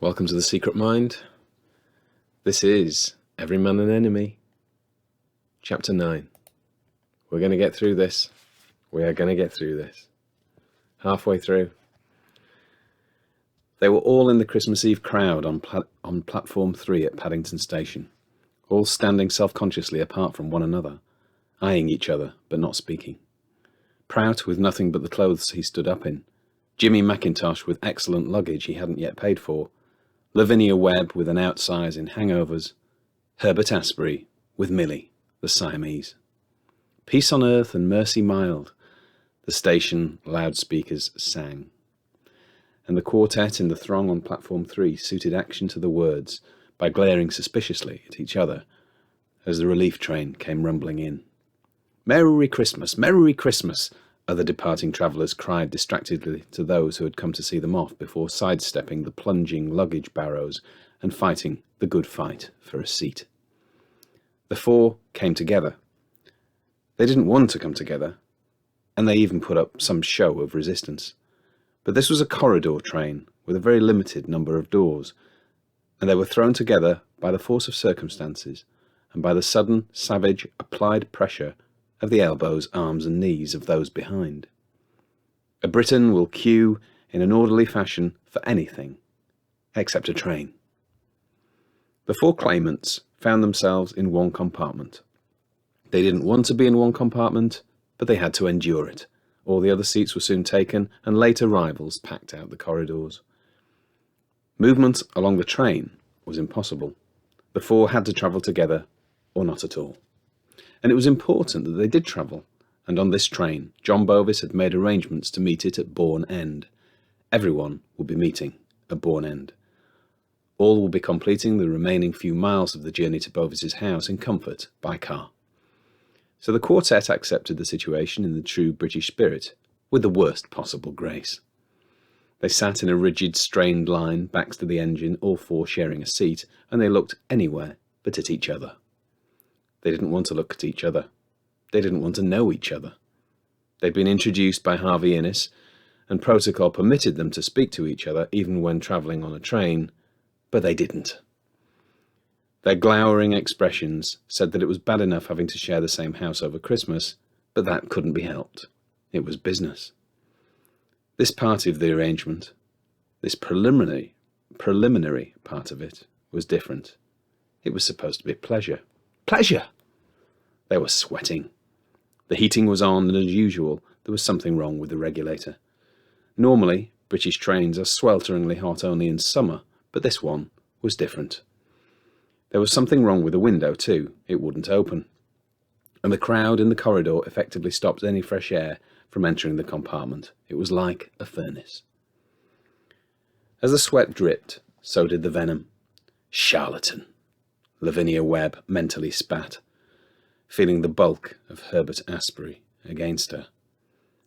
Welcome to The Secret Mind. This is Every Man an Enemy, Chapter 9. We're going to get through this. We are going to get through this. Halfway through. They were all in the Christmas Eve crowd on Platform 3 at Paddington Station, all standing self-consciously apart from one another, eyeing each other but not speaking. Prout with nothing but the clothes he stood up in, Jimmy Mackintosh with excellent luggage he hadn't yet paid for, Lavinia Webb with an outsize in hangovers, Herbert Asprey with Millie, the Siamese. Peace on earth and mercy mild, the station loudspeakers sang. And the quartet in the throng on Platform 3 suited action to the words by glaring suspiciously at each other as the relief train came rumbling in. "Merry Christmas, Merry Christmas," other departing travellers cried distractedly to those who had come to see them off before sidestepping the plunging luggage barrows and fighting the good fight for a seat. The four came together. They didn't want to come together, and they even put up some show of resistance. But this was a corridor train with a very limited number of doors, and they were thrown together by the force of circumstances and by the sudden, savage, applied pressure of the elbows, arms and knees of those behind. A Briton will queue in an orderly fashion for anything, except a train. The four claimants found themselves in one compartment. They didn't want to be in one compartment, but they had to endure it. All the other seats were soon taken, and late arrivals packed out the corridors. Movement along the train was impossible. The four had to travel together, or not at all. And it was important that they did travel, and on this train, John Bovis had made arrangements to meet it at Bourne End. Everyone would be meeting at Bourne End. All would be completing the remaining few miles of the journey to Bovis's house in comfort by car. So the quartet accepted the situation in the true British spirit, with the worst possible grace. They sat in a rigid, strained line, backs to the engine, all four sharing a seat, and they looked anywhere but at each other. They didn't want to look at each other. They didn't want to know each other. They'd been introduced by Harvey Innes, and protocol permitted them to speak to each other even when travelling on a train, but they didn't. Their glowering expressions said that it was bad enough having to share the same house over Christmas, but that couldn't be helped. It was business. This part of the arrangement, this preliminary part of it, was different. It was supposed to be pleasure. Pleasure! They were sweating. The heating was on, and as usual, there was something wrong with the regulator. Normally, British trains are swelteringly hot only in summer, but this one was different. There was something wrong with the window, too. It wouldn't open. And the crowd in the corridor effectively stopped any fresh air from entering the compartment. It was like a furnace. As the sweat dripped, so did the venom. Charlatan! Lavinia Webb mentally spat, feeling the bulk of Herbert Asprey against her.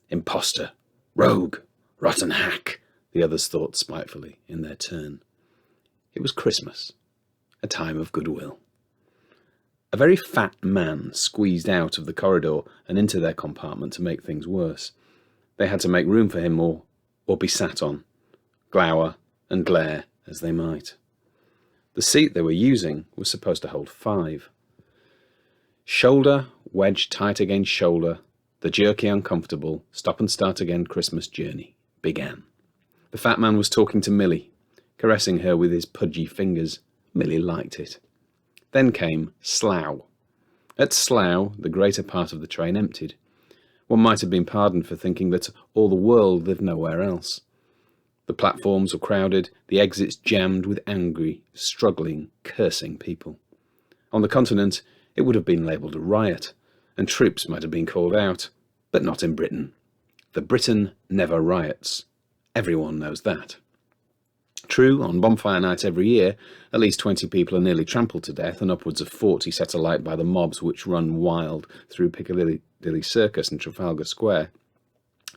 Imposter! Rogue! Rotten hack! The others thought spitefully in their turn. It was Christmas, a time of goodwill. A very fat man squeezed out of the corridor and into their compartment to make things worse. They had to make room for him or be sat on, glower and glare as they might. The seat they were using was supposed to hold 5. Shoulder wedged tight against shoulder, the jerky, uncomfortable, stop-and-start-again Christmas journey began. The fat man was talking to Millie, caressing her with his pudgy fingers. Millie liked it. Then came Slough. At Slough, the greater part of the train emptied. One might have been pardoned for thinking that all the world lived nowhere else. The platforms were crowded, the exits jammed with angry, struggling, cursing people. On the continent, it would have been labelled a riot, and troops might have been called out, but not in Britain. The Briton never riots. Everyone knows that. True, on bonfire night every year, at least 20 people are nearly trampled to death and upwards of 40 set alight by the mobs which run wild through Piccadilly Circus and Trafalgar Square.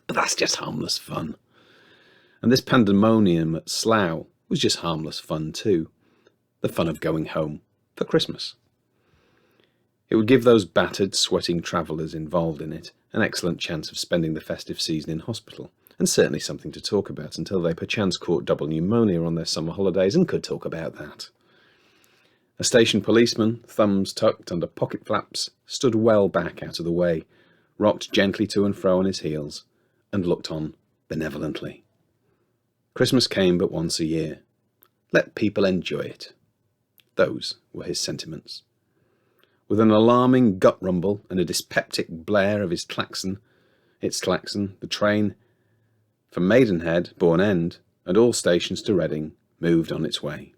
But that's just harmless fun. And this pandemonium at Slough was just harmless fun too. The fun of going home for Christmas. It would give those battered, sweating travellers involved in it an excellent chance of spending the festive season in hospital, and certainly something to talk about until they perchance caught double pneumonia on their summer holidays and could talk about that. A station policeman, thumbs tucked under pocket flaps, stood well back out of the way, rocked gently to and fro on his heels, and looked on benevolently. Christmas came but once a year. Let people enjoy it. Those were his sentiments. With an alarming gut rumble and a dyspeptic blare of its klaxon, the train from Maidenhead, Bourne End, and all stations to Reading moved on its way.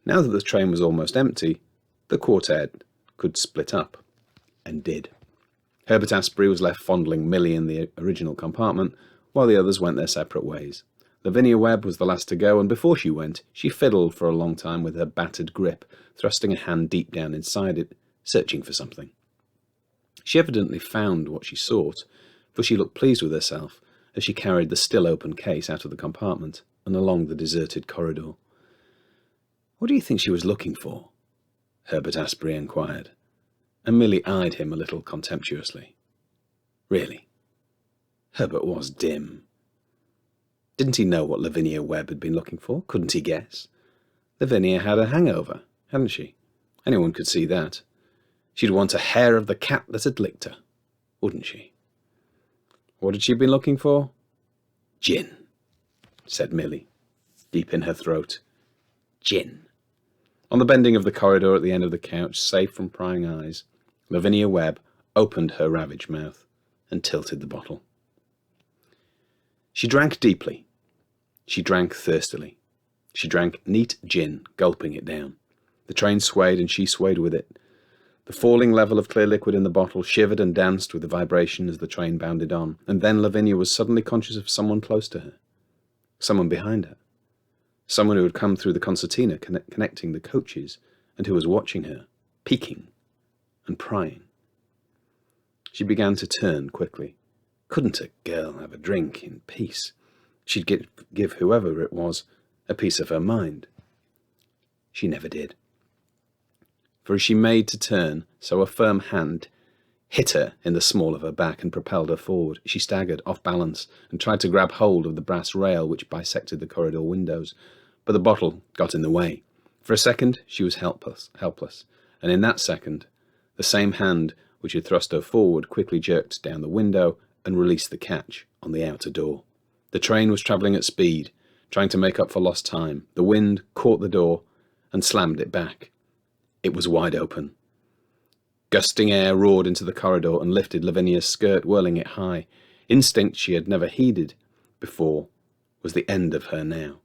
Now that the train was almost empty, the quartet could split up, and did. Herbert Asprey was left fondling Milly in the original compartment, while the others went their separate ways. Lavinia Webb was the last to go, and before she went, she fiddled for a long time with her battered grip, thrusting a hand deep down inside it, searching for something. She evidently found what she sought, for she looked pleased with herself as she carried the still open case out of the compartment and along the deserted corridor. "What do you think she was looking for?" Herbert Asprey inquired, and Milly eyed him a little contemptuously. Really, Herbert was dim. Didn't he know what Lavinia Webb had been looking for? Couldn't he guess? Lavinia had a hangover, hadn't she? Anyone could see that. She'd want a hair of the cat that had licked her, wouldn't she? What had she been looking for? Gin, said Milly, deep in her throat. Gin. On the bending of the corridor at the end of the couch, safe from prying eyes, Lavinia Webb opened her ravaged mouth and tilted the bottle. She drank deeply. She drank thirstily. She drank neat gin, gulping it down. The train swayed and she swayed with it. The falling level of clear liquid in the bottle shivered and danced with the vibration as the train bounded on, and then Lavinia was suddenly conscious of someone close to her. Someone behind her. Someone who had come through the concertina connecting the coaches and who was watching her, peeking and prying. She began to turn quickly. Couldn't a girl have a drink in peace? She'd give whoever it was a piece of her mind. She never did. For as she made to turn, so a firm hand hit her in the small of her back and propelled her forward. She staggered, off balance, and tried to grab hold of the brass rail which bisected the corridor windows, but the bottle got in the way. For a second she was helpless, and in that second, the same hand which had thrust her forward quickly jerked down the window and released the catch on the outer door. The train was travelling at speed, trying to make up for lost time. The wind caught the door and slammed it back. It was wide open. Gusting air roared into the corridor and lifted Lavinia's skirt, whirling it high. Instinct she had never heeded before was the end of her now.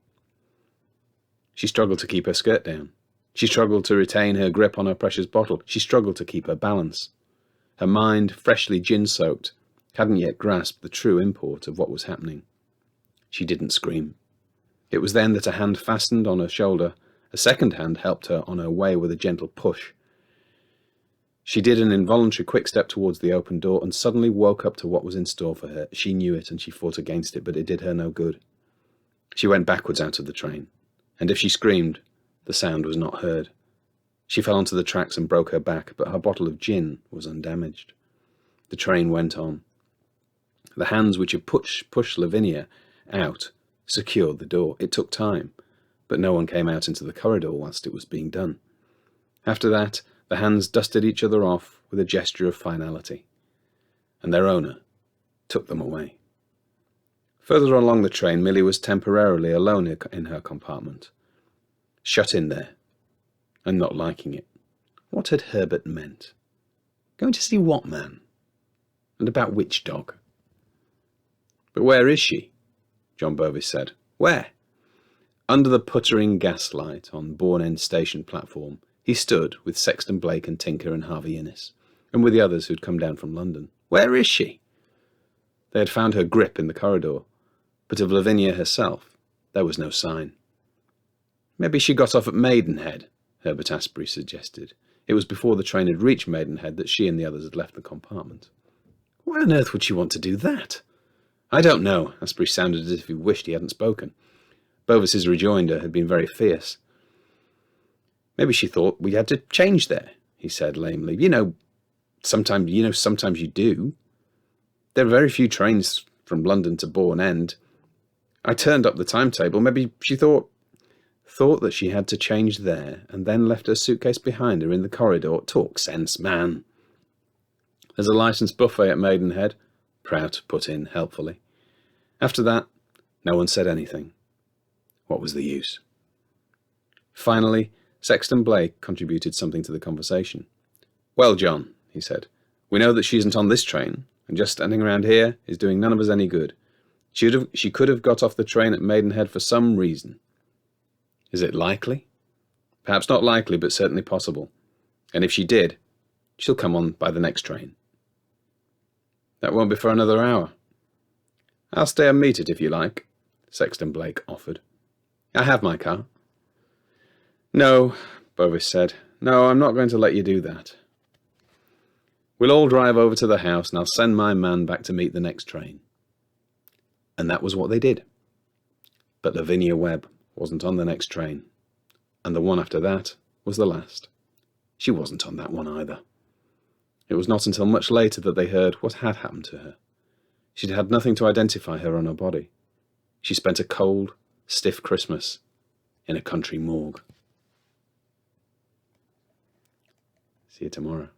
She struggled to keep her skirt down. She struggled to retain her grip on her precious bottle. She struggled to keep her balance. Her mind, freshly gin-soaked, hadn't yet grasped the true import of what was happening. She didn't scream. It was then that a hand fastened on her shoulder. A second hand helped her on her way with a gentle push. She did an involuntary quick step towards the open door and suddenly woke up to what was in store for her. She knew it and she fought against it, but it did her no good. She went backwards out of the train, and if she screamed, the sound was not heard. She fell onto the tracks and broke her back, but her bottle of gin was undamaged. The train went on. The hands which had pushed Lavinia out secured the door. It took time, but no one came out into the corridor whilst it was being done. After that, the hands dusted each other off with a gesture of finality, and their owner took them away. Further along the train, Milly was temporarily alone in her compartment, shut in there, and not liking it. What had Herbert meant? Going to see what man? And about which dog? But where is she? John Bovis said. Where? Under the puttering gaslight on Bourne End station platform, he stood with Sexton Blake and Tinker and Harvey Innes, and with the others who'd come down from London. Where is she? They had found her grip in the corridor, but of Lavinia herself there was no sign. Maybe she got off at Maidenhead, Herbert Asprey suggested. It was before the train had reached Maidenhead that she and the others had left the compartment. Why on earth would she want to do that? I don't know. Asprey sounded as if he wished he hadn't spoken. Bovis's rejoinder had been very fierce. Maybe she thought we had to change there, he said lamely. Sometimes you do. There are very few trains from London to Bourne End. I turned up the timetable. Maybe she thought that she had to change there, and then left her suitcase behind her in the corridor. Talk sense, man. There's a licensed buffet at Maidenhead, Prout put in helpfully. After that, no one said anything. What was the use? Finally, Sexton Blake contributed something to the conversation. Well, John, he said, we know that she isn't on this train, and just standing around here is doing none of us any good. She could have got off the train at Maidenhead for some reason. Is it likely? Perhaps not likely, but certainly possible. And if she did, she'll come on by the next train. That won't be for another hour. I'll stay and meet it if you like, Sexton Blake offered. I have my car. No, Bovis said. No, I'm not going to let you do that. We'll all drive over to the house and I'll send my man back to meet the next train. And that was what they did. But Lavinia Webb wasn't on the next train. And the one after that was the last. She wasn't on that one either. It was not until much later that they heard what had happened to her. She'd had nothing to identify her on her body. She spent a cold, stiff Christmas in a country morgue. See you tomorrow.